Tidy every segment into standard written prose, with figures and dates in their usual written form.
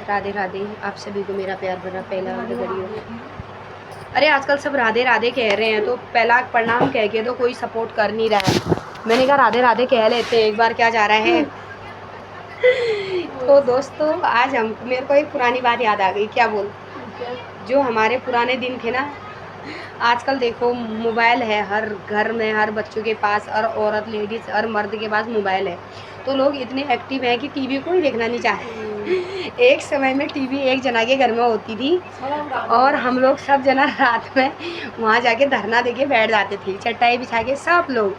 राधे राधे। आप सभी को मेरा प्यार भरा पहला वीडियो। अरे आजकल सब राधे राधे कह रहे हैं, तो पहला प्रणाम कह के तो कोई सपोर्ट कर नहीं रहा है। मैंने कहा राधे राधे कह लेते एक बार, क्या जा रहा है। तो दोस्तों आज हम मेरे को एक पुरानी बात याद आ गई। क्या बोल, जो हमारे पुराने दिन थे ना, आजकल देखो मोबाइल है हर घर में, हर बच्चों के पास, और औरत लेडीज़ हर मर्द के पास मोबाइल है। तो लोग इतने एक्टिव हैं कि टीवी को ही देखना नहीं चाहते। एक समय में टीवी एक जना के घर में होती थी और हम लोग सब जना रात में वहाँ जाके धरना देके बैठ जाते थे, चटाई बिछा के सब लोग।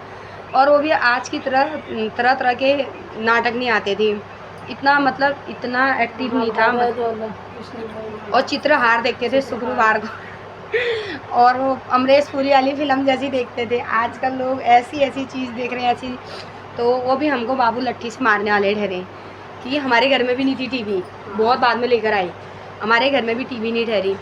और वो भी आज की तरह तरह तरह के नाटक नहीं आते थे, इतना मतलब इतना एक्टिव नहीं था। और चित्रहार देखते थे शुक्रवार को और वो अमरीश पुरी वाली फिल्म जैसी देखते थे। आजकल लोग ऐसी ऐसी चीज़ देख रहे हैं, ऐसी। तो वो भी हमको बाबू लट्ठी से मारने वाले ठहरे कि हमारे घर में भी नहीं थी टीवी, बहुत बाद में लेकर आई। हमारे घर में भी टीवी नहीं ठहरी,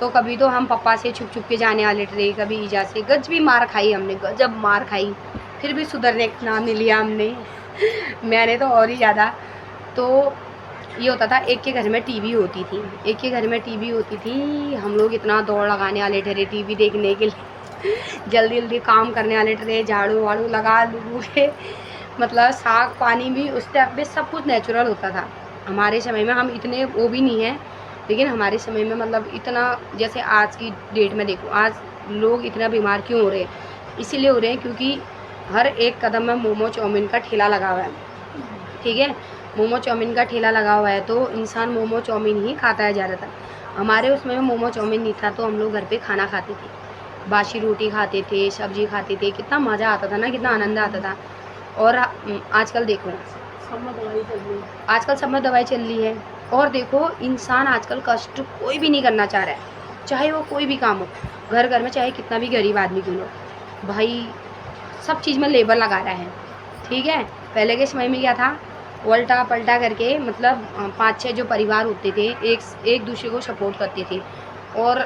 तो कभी तो हम पापा से छुप छुप के जाने वाले ठहरे, कभी ईजा से गज भी मार खाई हमने, गजब मार खाई, फिर भी सुधरने का नाम नहीं लिया हमने। मैंने तो और ही ज़्यादा। तो ये होता था, एक के घर में टीवी होती थी, एक के घर में टीवी होती थी। हम लोग इतना दौड़ लगाने वाले ठहरे टीवी देखने के लिए, जल्दी जल्दी काम करने वाले ठहरे, झाड़ू वाड़ू लगा लू के, मतलब साग पानी भी उस टाइम पे सब कुछ नेचुरल होता था। हमारे समय में हम इतने वो भी नहीं हैं, लेकिन हमारे समय में मतलब इतना, जैसे आज की डेट में देखो आज लोग इतना बीमार क्यों हो रहे हैं, इसीलिए हो रहे हैं क्योंकि हर एक कदम में मोमो चाउमीन का ठेला लगा हुआ है। ठीक है, मोमो चाउमीन का ठेला लगा हुआ है तो इंसान मोमो चाउमीन ही खाता है ज़्यादातर। हमारे उसमें मोमो चाउमीन नहीं था, तो हम लोग घर पे खाना खाते थे, बासी रोटी खाते थे, सब्जी खाते थे, कितना मज़ा आता था ना, कितना आनंद आता था। और आजकल देखो आजकल सब में दवाई चल रही है। और देखो इंसान आजकल कष्ट कोई भी नहीं करना चाह रहा है, चाहे वो कोई भी काम हो, घर घर में चाहे कितना भी गरीब आदमी क्यों हो भाई, सब चीज़ में लेबर लगा रहा है। ठीक है, पहले के समय में क्या था, उल्टा पलटा करके मतलब 5-6 जो परिवार होते थे एक दूसरे को सपोर्ट करते थे, और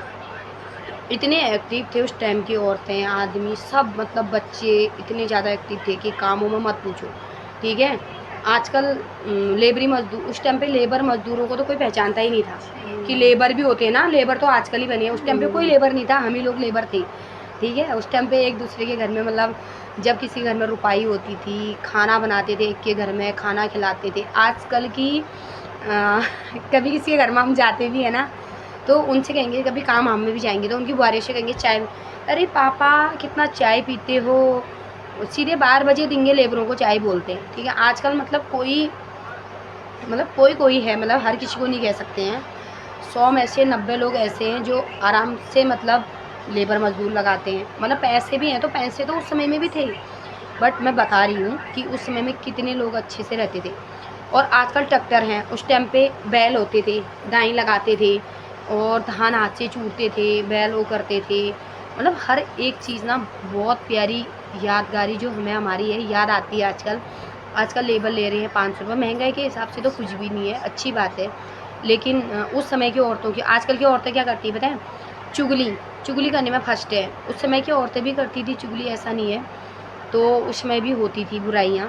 इतने एक्टिव थे उस टाइम की औरतें आदमी सब, मतलब बच्चे इतने ज़्यादा एक्टिव थे कि कामों में मत पूछो। ठीक है, आजकल लेबरी मजदूर, उस टाइम पे लेबर मजदूरों को तो कोई पहचानता ही नहीं था कि लेबर भी होते हैं ना। लेबर तो आजकल ही बने हैं, उस टाइम पे कोई लेबर नहीं था, हम ही लोग लेबर थे। ठीक है, उस टाइम पे एक दूसरे के घर में, मतलब जब किसी घर में रुपाई होती थी, खाना बनाते थे, एक के घर में खाना खिलाते थे। आजकल की कभी किसी के घर में हम जाते भी है ना, तो उनसे कहेंगे, कभी काम हम में भी जाएंगे तो उनकी बुआरी से कहेंगे चाय, अरे पापा कितना चाय पीते हो, सीधे 12 बजे देंगे लेबरों को चाय बोलते हैं। ठीक है, आजकल मतलब कोई है, मतलब हर किसी को नहीं कह सकते हैं, 100 में से 90 लोग ऐसे हैं जो आराम से मतलब लेबर मजदूर लगाते हैं। मतलब पैसे भी हैं, तो पैसे तो उस समय में भी थे, बट मैं बता रही हूँ कि उस समय में कितने लोग अच्छे से रहते थे। और आजकल ट्रैक्टर हैं, उस टाइम पे बैल होते थे, दाई लगाते थे और धान हाथ से चूरते थे, बैल वो करते थे। मतलब हर एक चीज़ ना बहुत प्यारी यादगारी जो हमें हमारी है याद आती है। आजकल लेबर ले रहे हैं 500 रुपये, महंगाई के हिसाब से तो कुछ भी नहीं है, अच्छी बात है। लेकिन उस समय की औरतों की, आजकल की औरतें क्या करती है पता है, चुगली करने में फर्स्ट है। उस समय की औरतें भी करती थी चुगली, ऐसा नहीं है, तो उसमें भी होती थी बुराइयाँ,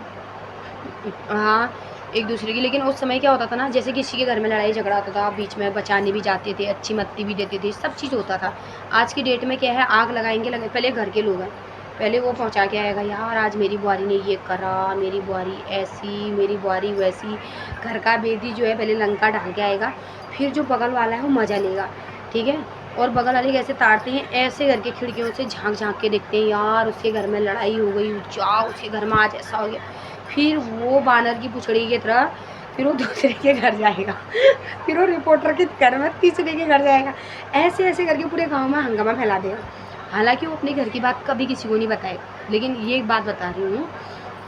हाँ, एक दूसरे की। लेकिन उस समय क्या होता था ना, जैसे किसी के घर में लड़ाई झगड़ा होता था, बीच में बचाने भी जाते थे, अच्छी मत्ती भी देते थे, सब चीज़ होता था। आज की डेट में क्या है, आग लगाएंगे पहले घर के लोग हैं, पहले वो पहुंचा के आएगा, यार आज मेरी बुआरी ने ये करा, मेरी बुआरी ऐसी, मेरी बुआरी वैसी। घर का बेदी जो है पहले लंका डाल के आएगा, फिर जो बगल वाला है वो मज़ा लेगा। ठीक है, और बगल वाले कैसे ताड़ते हैं, ऐसे घर के खिड़कियों से झांक झांक के देखते हैं, यार उसके घर में लड़ाई हो गई, जाओ उसके घर में आज ऐसा हो गया। फिर वो बानर की पुछड़ी की तरह फिर वो दूसरे के घर जाएगा, फिर वो रिपोर्टर के घर में तीसरे के घर जाएगा, ऐसे ऐसे करके पूरे गांव में हंगामा फैला देगा। हालांकि वो अपने घर की बात कभी किसी को नहीं बताएगा, लेकिन ये एक बात बता रही हूँ,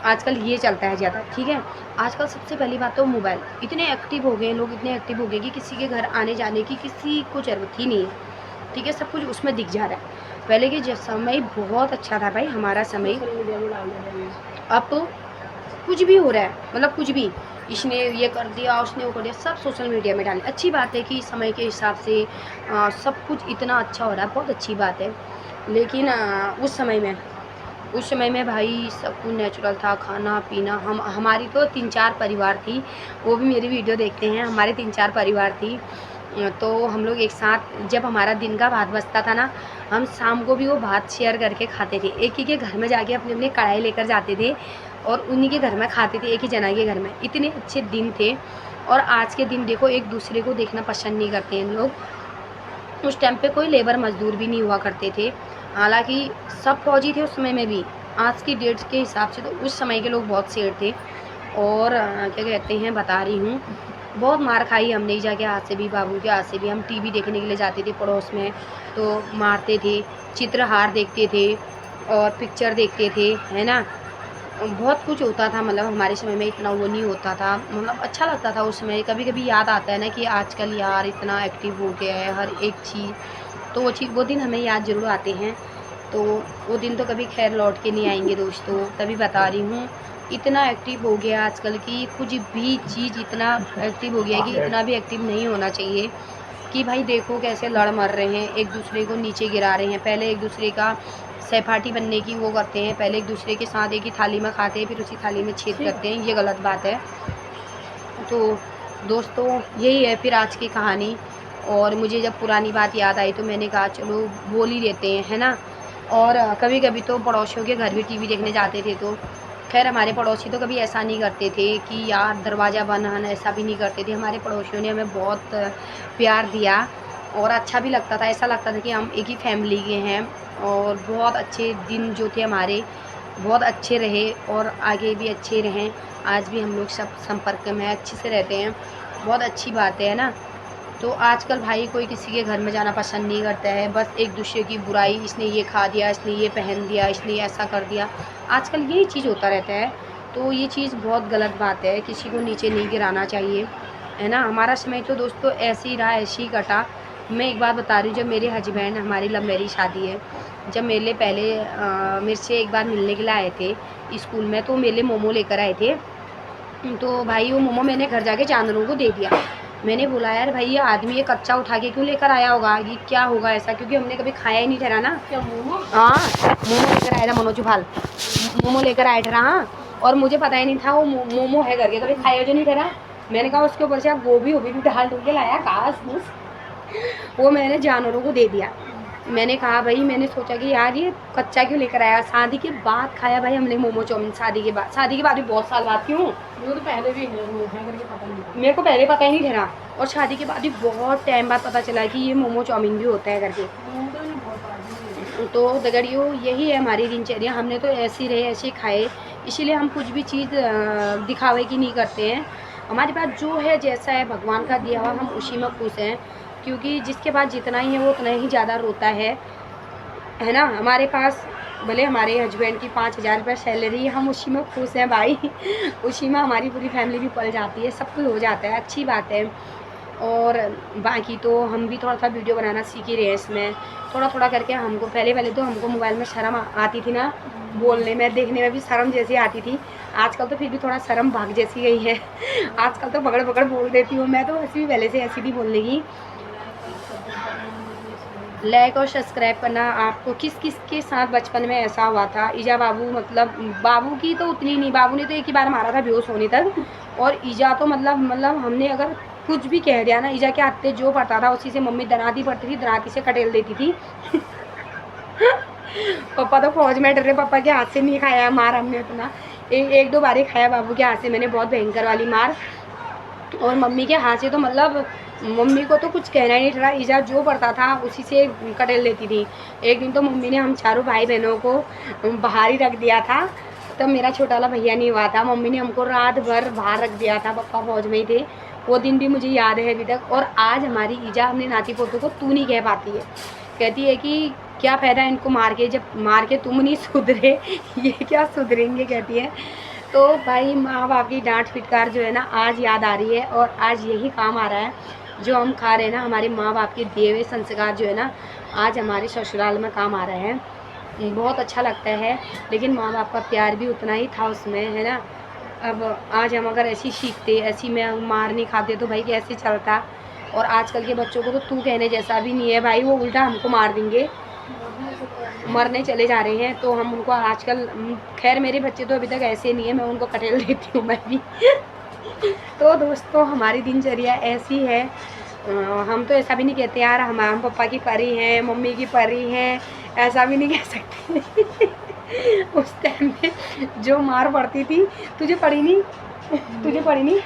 आजकल ये चलता है ज़्यादा। ठीक है, आजकल सबसे पहली बात तो मोबाइल, इतने एक्टिव हो गए लोग, इतने एक्टिव हो गए कि किसी के घर आने जाने की किसी को ज़रूरत ही नहीं है। ठीक है, सब कुछ उसमें दिख जा रहा है। पहले के समय बहुत अच्छा था भाई, हमारा समय। अब तो कुछ भी हो रहा है, मतलब कुछ भी, इसने ये कर दिया, उसने वो कर दिया, सब सोशल मीडिया में डालें। अच्छी बात है कि समय के हिसाब से सब कुछ इतना अच्छा हो रहा है, बहुत अच्छी बात है। लेकिन उस समय में उस समय में भाई सब कुछ नेचुरल था, खाना पीना। हमारी तो 3-4 परिवार थी, वो भी मेरी वीडियो देखते हैं। हमारे 3-4 परिवार थी, तो हम लोग एक साथ जब हमारा दिन का भात बचता था ना, हम शाम को भी वो भात शेयर करके खाते थे। एक ही के घर में जाके अपनी अपनी कढ़ाई लेकर जाते थे और उन्हीं के घर में खाते थे, एक ही जना के घर में। इतने अच्छे दिन थे। और आज के दिन देखो, एक दूसरे को देखना पसंद नहीं करते हैं लोग। उस टाइम पे कोई लेबर मजदूर भी नहीं हुआ करते थे, हालांकि सब फौजी थे उस समय में भी। आज की डेट के हिसाब से तो उस समय के लोग बहुत शेर थे। और क्या कहते हैं, बता रही हूँ, बहुत मार खाई हमने ईजा के हाथ से भी, बाबू के हाथ से भी। हम टीवी देखने के लिए जाते थे पड़ोस में, तो मारते थे। चित्रहार देखते थे और पिक्चर देखते थे, है ना। बहुत कुछ होता था, मतलब हमारे समय में इतना वो नहीं होता था, मतलब अच्छा लगता था उस समय। कभी कभी याद आता है ना कि आजकल यार इतना एक्टिव हो गया है हर एक चीज़, तो वो दिन हमें याद ज़रूर आते हैं। तो वो दिन तो कभी खैर लौट के नहीं आएंगे दोस्तों। तभी बता रही हूँ, इतना एक्टिव हो गया आजकल की कुछ भी चीज़, इतना एक्टिव हो गया है कि इतना भी एक्टिव नहीं होना चाहिए। कि भाई देखो कैसे लड़ मर रहे हैं, एक दूसरे को नीचे गिरा रहे हैं। पहले एक दूसरे का सहपाठी बनने की वो करते हैं, पहले एक दूसरे के साथ एक ही थाली में खाते हैं, फिर उसी थाली में छेद करते हैं, ये गलत बात है। तो दोस्तों यही है फिर आज की कहानी। और मुझे जब पुरानी बात याद आई तो मैंने कहा चलो बोल ही देते हैं, है ना। और कभी कभी तो पड़ोसियों के घर भी टीवी देखने जाते थे, तो खैर हमारे पड़ोसी तो कभी ऐसा नहीं करते थे कि यार दरवाज़ा बंद है, ऐसा भी नहीं करते थे। हमारे पड़ोसियों ने हमें बहुत प्यार दिया और अच्छा भी लगता था, ऐसा लगता था कि हम एक ही फैमिली के हैं। और बहुत अच्छे दिन जो थे हमारे, बहुत अच्छे रहे और आगे भी अच्छे रहें। आज भी हम लोग सब संपर्क में अच्छे से रहते हैं, बहुत अच्छी बात है ना। तो आजकल भाई कोई किसी के घर में जाना पसंद नहीं करता है, बस एक दूसरे की बुराई, इसने ये खा दिया, इसने ये पहन दिया, इसने ऐसा कर दिया, आजकल यही चीज़ होता रहता है। तो ये चीज़ बहुत गलत बात है, किसी को नीचे नहीं गिराना चाहिए, है ना। हमारा समय तो दोस्तों ऐसे ही रहा, ऐसे ही कटा। मैं एक बात बता रही हूँ, जब मेरे हस्बैंड, हमारी लव मैरिज शादी है, जब मेरे लिए पहले मेरे से एक बार मिलने के लिए आए थे स्कूल में, तो मेरे लिए मोमो लेकर आए थे। तो भाई वो मोमो मैंने घर जाके चांदनों को दे दिया। मैंने बोला यार भाई ये आदमी ये कच्चा उठा के क्यों लेकर आया होगा, ये क्या होगा ऐसा, क्योंकि हमने कभी खाया ही नहीं ठहरा ना। क्या मोमो? हाँ मोमो लेकर आया था, मनोज भाल मोमो लेकर आया ठहरा। हाँ, और मुझे पता ही नहीं था वो मोमो है करके, कभी खाया जो नहीं ठहरा। मैंने कहा उसके ऊपर से आप गोभी भी डाल डूल के लाया, घास फूस, वो मैंने जानवरों को दे दिया। मैंने कहा भाई, मैंने सोचा कि यार ये कच्चा क्यों लेकर आया। शादी के बाद खाया भाई हमने मोमो चाउमीन, शादी के बाद भी बहुत साल बाद। क्यों? मुझे तो पहले भी है करके पता नहीं, मेरे को पहले पता ही नहीं ठहरा, और शादी के बाद भी बहुत टाइम बाद पता चला कि ये मोमो चाउमीन भी होता है करके। तो दगड़ियों यही है हमारी दिनचर्या, हमने तो ऐसे रहे ऐसे खाए, इसीलिए हम कुछ भी चीज़ दिखावे की नहीं करते हैं। हमारे पास जो है जैसा है भगवान का दिया हुआ, हम उसी में खुश हैं। क्योंकि जिसके पास जितना ही है वो उतना ही ज़्यादा रोता है ना। हमारे पास भले हमारे हस्बैंड की 5,000 रुपये सैलरी, हम उसी में खुश हैं भाई। उसी में हमारी पूरी फैमिली भी पल जाती है, सब कुछ हो जाता है, अच्छी बात है। और बाकी तो हम भी थोड़ा सा वीडियो बनाना सीख ही रहे हैं इसमें, थोड़ा थोड़ा करके। हमको पहले तो हमको मोबाइल में शर्म आती थी ना, बोलने में देखने में भी शर्म जैसी आती थी। आजकल तो फिर भी थोड़ा शर्म भाग जैसी गई है। आजकल तो पकड़ पकड़ बोल देती हूँ मैं, तो ऐसी भी पहले से ऐसी भी बोलने की। लाइक और सब्सक्राइब करना। आपको किस किस के साथ बचपन में ऐसा हुआ था? ईजा बाबू, मतलब बाबू की तो उतनी नहीं, बाबू ने तो एक ही बार मारा था बेहोश होने तक। और ईजा तो मतलब हमने अगर कुछ भी कह दिया ना, ईजा के हाथ पे जो पड़ता था उसी से मम्मी दराती पड़ती थी, दराती से कटेल देती थी। पापा तो फौज में डरे, पापा के हाथ से नहीं खाया मार हमने उतना। एक दो बार ही खाया बाबू के हाथ से मैंने, बहुत भयंकर वाली मार। और मम्मी के हाथ से तो मतलब मम्मी को तो कुछ कहना ही नहीं था, ईजा जो पड़ता था उसी से कटेल लेती थी। एक दिन तो मम्मी ने हम चारों भाई बहनों को बाहर ही रख दिया था, तब मेरा छोटा वाला भैया नहीं हुआ था। मम्मी ने हमको रात भर बाहर रख दिया था, पापा फौज में ही थे। वो दिन भी मुझे याद है अभी तक। और आज हमारी ईजा अपने नाती पोतों को तू नहीं कह पाती है, कहती है कि क्या फ़ायदा इनको मार के, जब मार के तुम नहीं सुधरे ये क्या सुधरेंगे, कहती है। तो भाई माँ बाप की डांट फटकार जो है ना आज याद आ रही है, और आज यही काम आ रहा है जो हम खा रहे हैं ना। हमारे माँ बाप के दिए हुए संस्कार जो है ना आज हमारे ससुराल में काम आ रहे हैं, बहुत अच्छा लगता है। लेकिन माँ बाप का प्यार भी उतना ही था उसमें, है ना। अब आज हम अगर ऐसी सीखते, ऐसी में मार नहीं खाते तो भाई कैसे चलता। और आजकल के बच्चों को तो तू कहने जैसा भी नहीं है भाई, वो उल्टा हमको मार देंगे। मरने चले जा रहे हैं। तो हम उनको आजकल खैर मेरे बच्चे तो अभी तक ऐसे नहीं है, मैं उनको कटेल देती हूँ मैं भी। तो दोस्तों हमारी दिनचर्या ऐसी है। हम तो ऐसा भी नहीं कहते यार हम पापा की परी हैं, मम्मी की परी हैं, ऐसा भी नहीं कह सकते। उस टाइम पे जो मार पड़ती थी, तुझे पड़ी नहीं, तुझे पड़ी नहीं।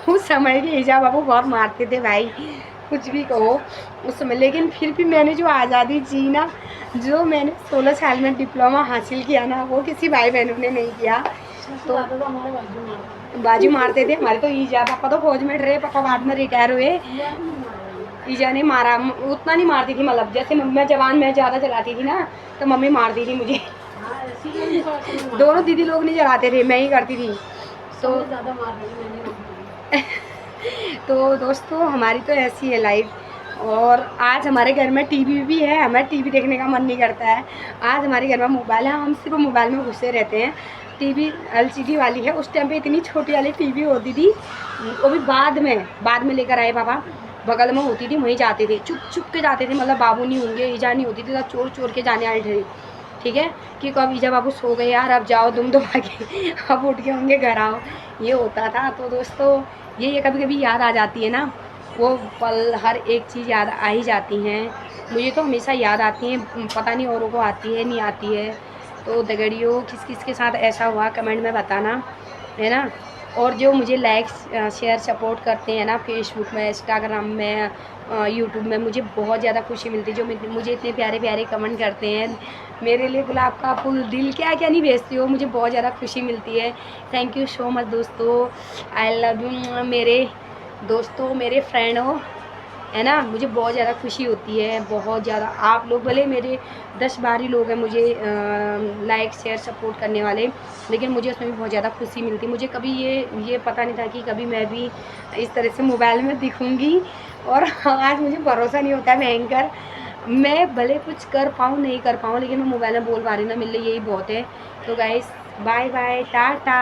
उस समय के हिजाब बाबू बहुत मारते थे भाई, कुछ भी कहो उस समय। लेकिन फिर भी मैंने जो आज़ादी जी ना, जो मैंने 16 साल में डिप्लोमा हासिल किया ना, वो किसी भाई बहनों ने नहीं किया। तो हमारे बाजू मारते थे हमारे। तो ईजा पापा तो फौज में रहे, पापा बाद में रिटायर हुए। ईजा ने मारा, उतना नहीं मारती थी, मतलब जैसे मैं जवान मैं ज़्यादा चलाती थी ना, तो मम्मी मारती थी मुझे। दोनों दीदी लोग नहीं चलाते थे, मैं ही करती थी। तो ज़्यादा मार रही मैंने। तो दोस्तों हमारी तो ऐसी है लाइफ। और आज हमारे घर में टीवी भी है, हमें टीवी देखने का मन नहीं करता है। आज हमारे घर में मोबाइल है, हम सिर्फ मोबाइल में घुसे रहते हैं। टीवी एलसीडी वाली है, उस टाइम पे इतनी छोटी वाली टीवी होती थी, वो भी बाद में लेकर आए पापा। बगल में होती थी, वहीं जाते थे, चुप चुप के जाते थे, मतलब बाबू नहीं होंगे, ईजा नहीं होती थी, तो चोर चोर के जाने वाले थे। ठीक है कि कब ईजा बाबू सो गए यार, अब जाओ तुम तो भागे, अब उठ के होंगे घर आओ, ये होता था। तो दोस्तों ये कभी कभी याद आ जाती है ना, वो पल हर एक चीज़ याद आ ही जाती हैं। मुझे तो हमेशा याद आती हैं, पता नहीं औरों को आती है नहीं आती है। तो दगड़ियों किस किस के साथ ऐसा हुआ कमेंट में बताना, है ना। और जो मुझे लाइक शेयर सपोर्ट करते हैं ना फेसबुक में, इंस्टाग्राम में, यूट्यूब में, मुझे बहुत ज़्यादा खुशी मिलती है। जो मुझे इतने प्यारे प्यारे कमेंट करते हैं, मेरे लिए गुलाब का फूल, दिल, क्या क्या नहीं भेजती हो, मुझे बहुत ज़्यादा खुशी मिलती है। थैंक यू सो मच दोस्तों, आई लव यू मेरे दोस्तों, मेरे फ्रेंड हो, है ना। मुझे बहुत ज़्यादा खुशी होती है, बहुत ज़्यादा। आप लोग भले मेरे 10-12 लोग हैं मुझे लाइक शेयर सपोर्ट करने वाले, लेकिन मुझे उसमें भी बहुत ज़्यादा खुशी मिलती है। मुझे कभी ये पता नहीं था कि कभी मैं भी इस तरह से मोबाइल में दिखूँगी। और आज मुझे भरोसा नहीं होता है भयंकर, मैं भले कुछ कर पाऊँ नहीं कर पाऊँ, लेकिन मैं मोबाइल में बोल पा रही ना, मिल रही, यही बहुत है। तो गाइस बाय बाय, टाटा।